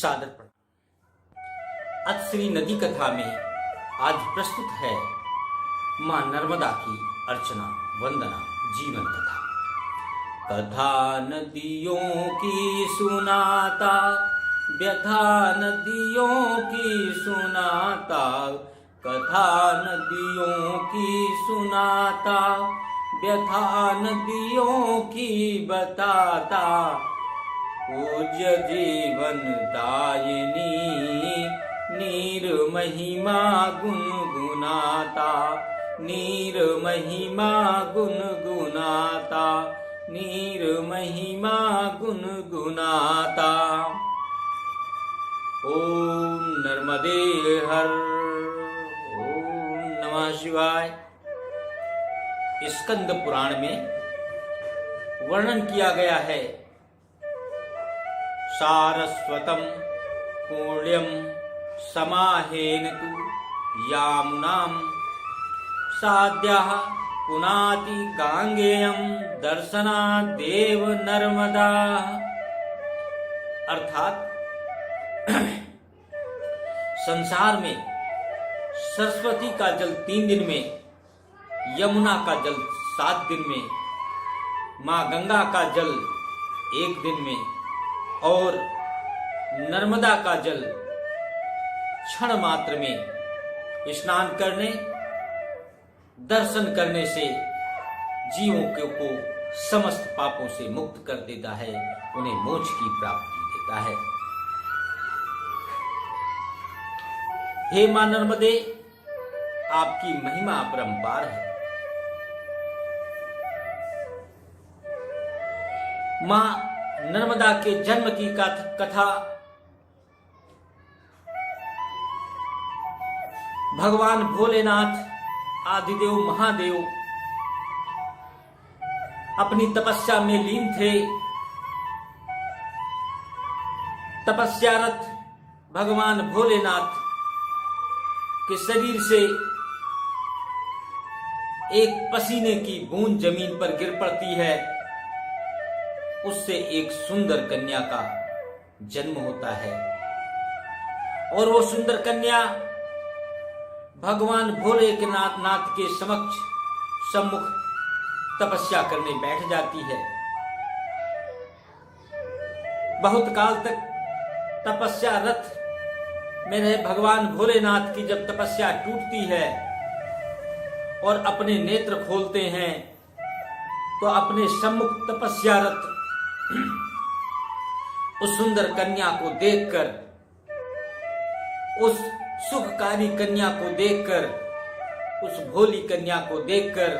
सादर प्रणाम। आज श्री नदी कथा में आज प्रस्तुत है मां नर्मदा की अर्चना वंदना जीवन कथा। कथा नदियों की सुनाता, व्यथा नदियों की सुनाता, कथा नदियों की सुनाता, व्यथा नदियों की बताता। पूज्य जीवन दायिनी नीर महिमा गुनगुनाता, नीर महिमा गुनगुनाता, नीर महिमा गुनगुनाता। ओम नर्मदे हर। ओम नमः शिवाय। स्कंद पुराण में वर्णन किया गया है सारस्वतम पुण्यम समाहेन तु यामुनाम साद्यः पुनाति गांगेयम दर्शनादेव नर्मदा। अर्थात संसार में सरस्वती का जल 3 दिन में, यमुना का जल 7 दिन में, मां गंगा का जल 1 दिन में और नर्मदा का जल क्षण मात्र में स्नान करने, दर्शन करने से जीवों को समस्त पापों से मुक्त कर देता है, उन्हें मोक्ष की प्राप्ति देता है। हे मां नर्मदे, आपकी महिमा अपरंपार है। मां नर्मदा के जन्म की कथा भगवान भोलेनाथ आदिदेव महादेव अपनी तपस्या में लीन थे। तपस्यारत भगवान भोलेनाथ के शरीर से एक पसीने की बूंद जमीन पर गिर पड़ती है, उससे एक सुंदर कन्या का जन्म होता है और वो सुंदर कन्या भगवान भोले के नाथ के सम्मुख तपस्या करने बैठ जाती है। बहुत काल तक तपस्या रथ में रहे भगवान भोलेनाथ की जब तपस्या टूटती है और अपने नेत्र खोलते हैं तो अपने सम्मुख तपस्यारत उस सुंदर कन्या को देखकर, उस सुखकारी कन्या को देखकर, उस भोली कन्या को देखकर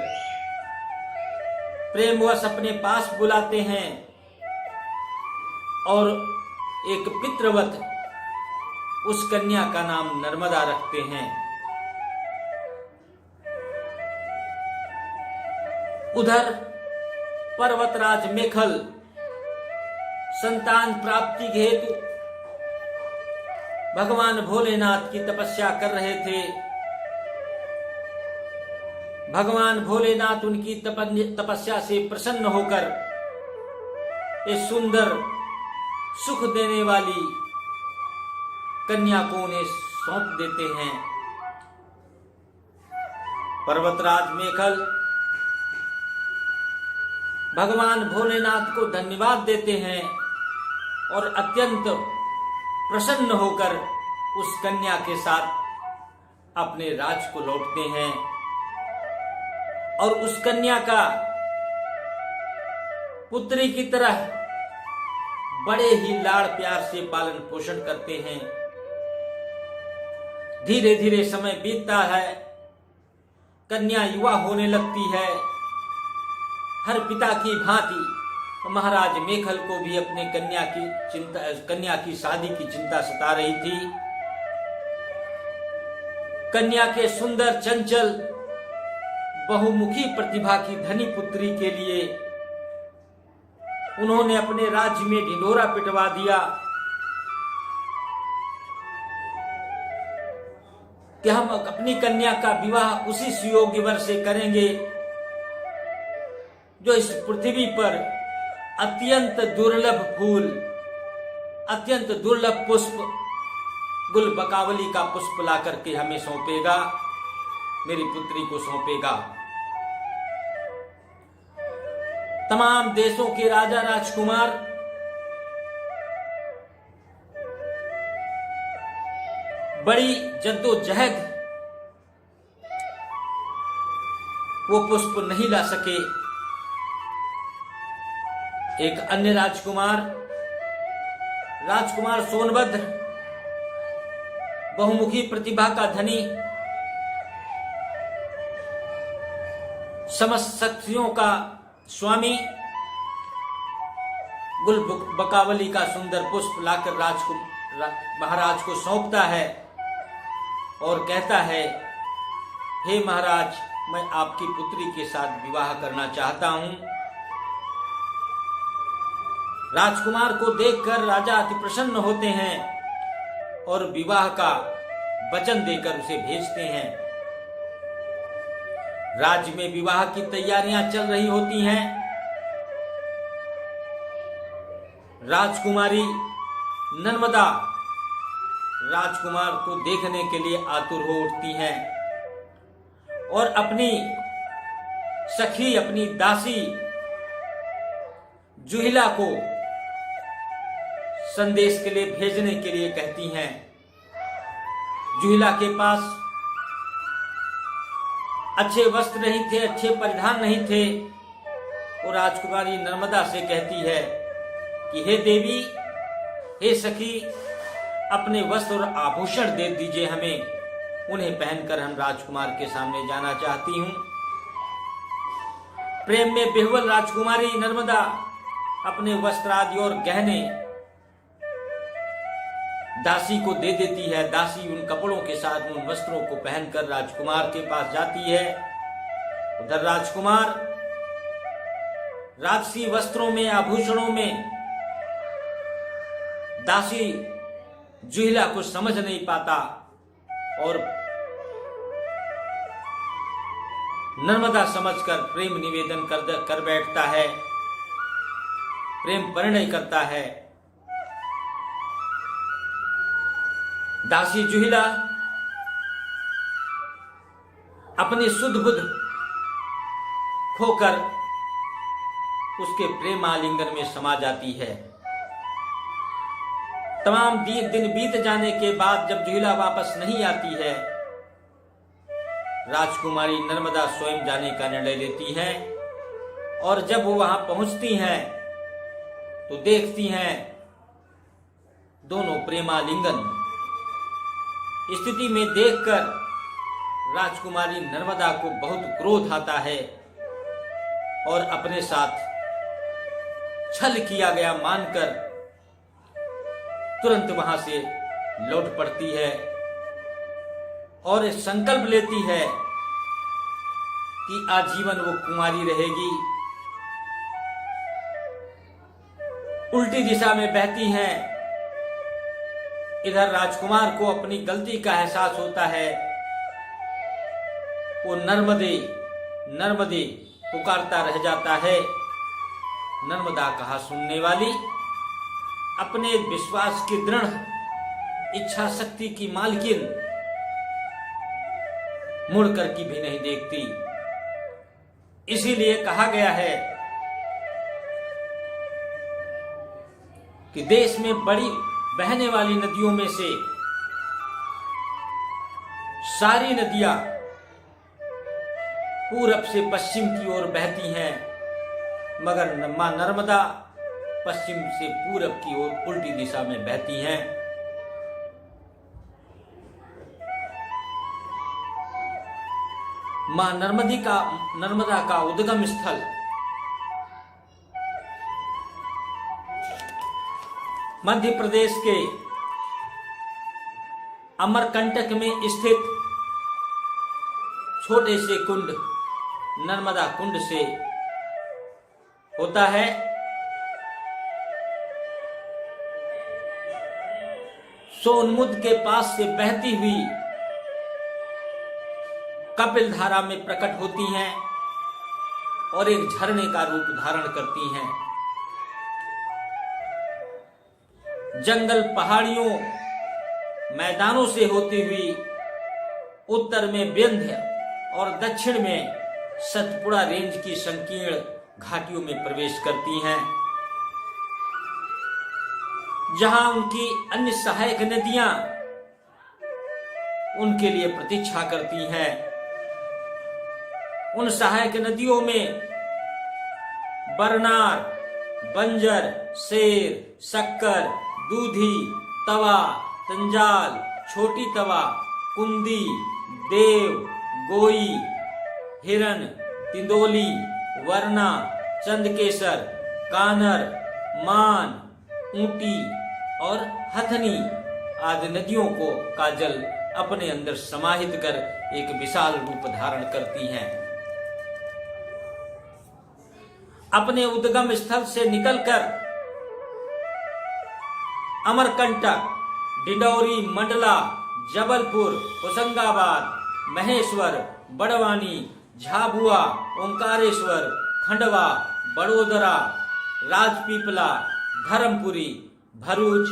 प्रेमवश अपने पास बुलाते हैं और एक पितृवत उस कन्या का नाम नर्मदा रखते हैं। उधर पर्वतराज मेखल संतान प्राप्ति के हेतु भगवान भोलेनाथ की तपस्या कर रहे थे। भगवान भोलेनाथ उनकी तपस्या से प्रसन्न होकर इस सुंदर सुख देने वाली कन्या को उन्हें सौंप देते हैं। पर्वतराज मेखल भगवान भोलेनाथ को धन्यवाद देते हैं और अत्यंत प्रसन्न होकर उस कन्या के साथ अपने राज को लौटते हैं और उस कन्या का पुत्री की तरह बड़े ही लाड़ प्यार से पालन पोषण करते हैं। धीरे धीरे समय बीतता है, कन्या युवा होने लगती है। हर पिता की भांति महाराज मेखल को भी अपने कन्या की शादी की चिंता सता रही थी। कन्या के सुंदर चंचल बहुमुखी प्रतिभा की धनी पुत्री के लिए उन्होंने अपने राज्य में ढिंढोरा पिटवा दिया कि हम अपनी कन्या का विवाह उसी सुयोग्य वर से करेंगे जो इस पृथ्वी पर अत्यंत दुर्लभ फूल, अत्यंत दुर्लभ पुष्प गुल बकावली का पुष्प ला करके हमें सौंपेगा, मेरी पुत्री को सौंपेगा। तमाम देशों के राजा राजकुमार बड़ी जद्दोजहद वो पुष्प नहीं ला सके। एक अन्य राजकुमार सोनभद्र, बहुमुखी प्रतिभा का धनी, समस्त शक्तियों का स्वामी, गुल बकावली का सुंदर पुष्प लाकर महाराज को सौंपता है और कहता है, हे महाराज, मैं आपकी पुत्री के साथ विवाह करना चाहता हूं। राजकुमार को देखकर राजा अति प्रसन्न होते हैं और विवाह का वचन देकर उसे भेजते हैं। राज्य में विवाह की तैयारियां चल रही होती हैं। राजकुमारी नर्मदा राजकुमार को देखने के लिए आतुर हो उठती हैं और अपनी सखी, अपनी दासी जुहिला को संदेश के लिए भेजने के लिए कहती हैं। जुहिला के पास अच्छे वस्त्र नहीं थे, अच्छे परिधान नहीं थे। वो राजकुमारी नर्मदा से कहती है कि हे देवी, हे सखी, अपने वस्त्र और आभूषण दे दीजिए हमें, उन्हें पहनकर हम राजकुमार के सामने जाना चाहती हूं। प्रेम में बेहुल राजकुमारी नर्मदा अपने वस्त्र आदि और गहने दासी को दे देती है। दासी उन कपड़ों के साथ उन वस्त्रों को पहनकर राजकुमार के पास जाती है। उधर राजकुमार राजसी वस्त्रों में, आभूषणों में दासी जुहिला को समझ नहीं पाता और नर्मदा समझकर प्रेम निवेदन कर बैठता है, प्रेम परिणय करता है। दासी जुहिला अपनी सुध बुध खोकर उसके प्रेम आलिंगन में समा जाती है। तमाम दिन बीत जाने के बाद जब जुहिला वापस नहीं आती है, राजकुमारी नर्मदा स्वयं जाने का निर्णय लेती हैं और जब वो वहां पहुंचती हैं तो देखती हैं दोनों प्रेमालिंगन। स्थिति में देखकर राजकुमारी नर्मदा को बहुत क्रोध आता है और अपने साथ छल किया गया मानकर तुरंत वहां से लौट पड़ती है और संकल्प लेती है कि आजीवन वो कुमारी रहेगी। उल्टी दिशा में बहती हैं। इधर राजकुमार को अपनी गलती का एहसास होता है। वो नर्मदे नर्मदे पुकारता रह जाता है। नर्मदा कहा सुनने वाली, अपने विश्वास की दृढ़ इच्छा शक्ति की मालकिन मुड़कर की भी नहीं देखती। इसीलिए कहा गया है कि देश में बड़ी बहने वाली नदियों में से सारी नदियां पूरब से पश्चिम की ओर बहती हैं, मगर मां नर्मदा पश्चिम से पूरब की ओर उल्टी दिशा में बहती हैं। मां नर्मदा का उद्गम स्थल मध्य प्रदेश के अमरकंटक में स्थित छोटे से कुंड नर्मदा कुंड से होता है। सोनमुद के पास से बहती हुई कपिल धारा में प्रकट होती हैं और एक झरने का रूप धारण करती हैं। जंगल पहाड़ियों मैदानों से होती हुई उत्तर में विंध्य और दक्षिण में सतपुड़ा रेंज की संकीर्ण घाटियों में प्रवेश करती हैं, जहां उनकी अन्य सहायक नदियां उनके लिए प्रतीक्षा करती हैं। उन सहायक नदियों में बरनार, बंजर, शेर, शक्कर, दूधी, तवा, तंजाल, छोटी तवा, कुंदी, देव, गोई, हिरन, तिंदोली, वरना, चंदकेसर, कानर, मान, ऊंटी और हथनी आदि नदियों का जल अपने अंदर समाहित कर एक विशाल रूप धारण करती हैं। अपने उद्गम स्थल से निकलकर अमरकंटक, डिंडौरी, मंडला, जबलपुर, होशंगाबाद, महेश्वर, बड़वानी, झाबुआ, ओंकारेश्वर, खंडवा, बड़ोदरा, राजपीपला, धर्मपुरी, भरूच,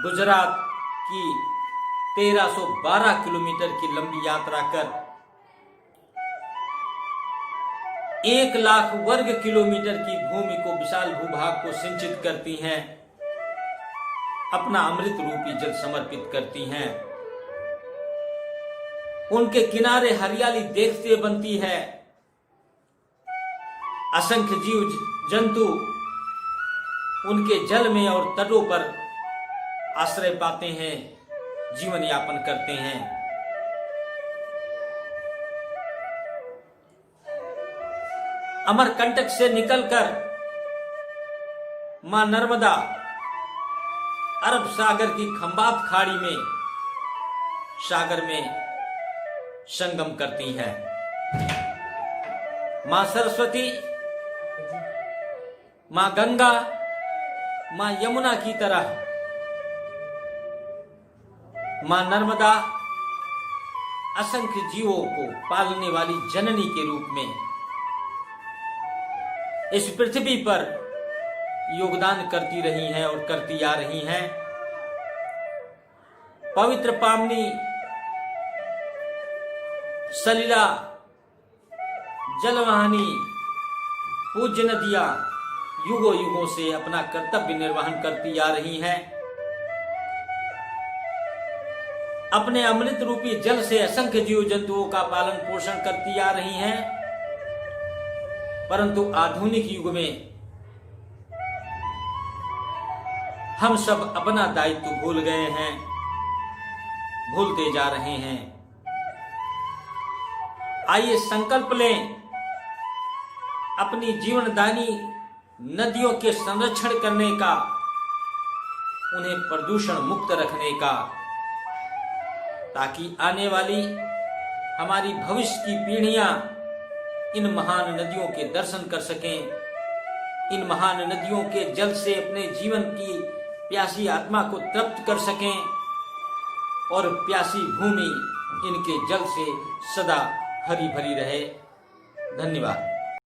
गुजरात की 1312 किलोमीटर की लंबी यात्रा कर 1 लाख वर्ग किलोमीटर की भूमि को, विशाल भूभाग को सिंचित करती हैं, अपना अमृत रूपी जल समर्पित करती हैं। उनके किनारे हरियाली देखते बनती है। असंख्य जीव जंतु उनके जल में और तटों पर आश्रय पाते हैं, जीवन यापन करते हैं। अमरकंटक से निकलकर मां नर्मदा अरब सागर की खंबात खाड़ी में सागर में संगम करती हैं। मां सरस्वती, मां गंगा, मां यमुना की तरह मां नर्मदा असंख्य जीवों को पालने वाली जननी के रूप में इस पृथ्वी पर योगदान करती रही हैं और करती आ रही हैं। पवित्र पावनी सलिला, जलवाहिनी, पूज्य नदियां युगों युगों से अपना कर्तव्य निर्वहन करती आ रही हैं। अपने अमृत रूपी जल से असंख्य जीव जंतुओं का पालन पोषण करती आ रही हैं। परंतु आधुनिक युग में हम सब अपना दायित्व भूल गए हैं, भूलते जा रहे हैं। आइए संकल्प लें अपनी जीवनदायिनी नदियों के संरक्षण करने का, उन्हें प्रदूषण मुक्त रखने का, ताकि आने वाली हमारी भविष्य की पीढ़ियां इन महान नदियों के दर्शन कर सकें, इन महान नदियों के जल से अपने जीवन की प्यासी आत्मा को तृप्त कर सकें और प्यासी भूमि इनके जल से सदा हरी भरी रहे। धन्यवाद।